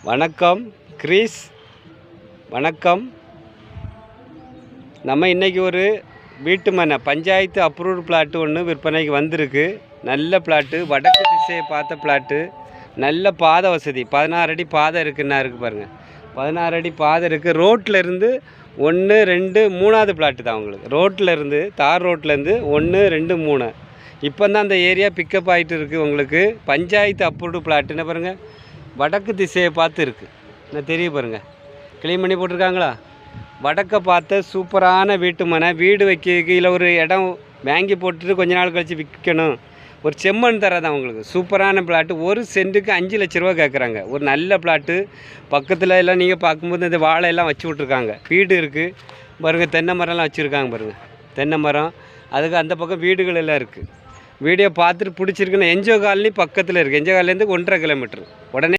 வணக்கம் கிரீஸ். வணக்கம். நம்ம இன்றைக்கி ஒரு வீட்டு மனை பஞ்சாயத்து அப்ரூவ்டு பிளாட்டு ஒன்று விற்பனைக்கு வந்திருக்கு. நல்ல பிளாட்டு, வடக்கு திசையை பார்த்த பிளாட்டு, நல்ல பாதை வசதி. 16 அடி பாதை இருக்குன்னா இருக்குது பாருங்கள். 16 அடி பாதை இருக்குது. ரோட்டில் இருந்து 1 2 3வது பிளாட்டு தான் உங்களுக்கு. ரோட்டில் இருந்து தார் ரோட்லேருந்து 1 2 3 இப்போ தான் அந்த ஏரியா பிக்கப் ஆகிட்டு இருக்குது உங்களுக்கு. பஞ்சாயத்து அப்ரூவ்டு பிளாட்டுன்னு பாருங்கள். வடக்கு திசையை பார்த்து இருக்குது. நான் தெரிய பாருங்கள், க்ளீன் பண்ணி போட்டிருக்காங்களா. வடக்கை பார்த்த சூப்பரான வீட்டு மனை. வீடு வைக்க கீழே ஒரு இடம் வாங்கி போட்டுட்டு கொஞ்ச நாள் கழித்து விற்கணும். ஒரு செம்மண் தரதான் உங்களுக்கு. சூப்பரான பிளாட்டு. 1 சென்ட்டுக்கு 5 லட்ச ரூபா கேட்குறாங்க. ஒரு நல்ல பிளாட்டு. பக்கத்தில் எல்லாம் நீங்கள் பார்க்கும்போது இந்த வாழையெல்லாம் வச்சு விட்ருக்காங்க. வீடு இருக்குது பாருங்கள். தென்னை மரம்லாம் வச்சுருக்காங்க பாருங்கள். தென்னை மரம். அதுக்கு அந்த பக்கம் வீடுகள் எல்லாம் இருக்குது. வீடியோ பார்த்துட்டு பிடிச்சிருக்குன்னு என்ஜிஓ காலனி பக்கத்தில் இருக்குது. என்ஜிஓ காலனிலேருந்து 1.5 கிலோமீட்டர். உடனே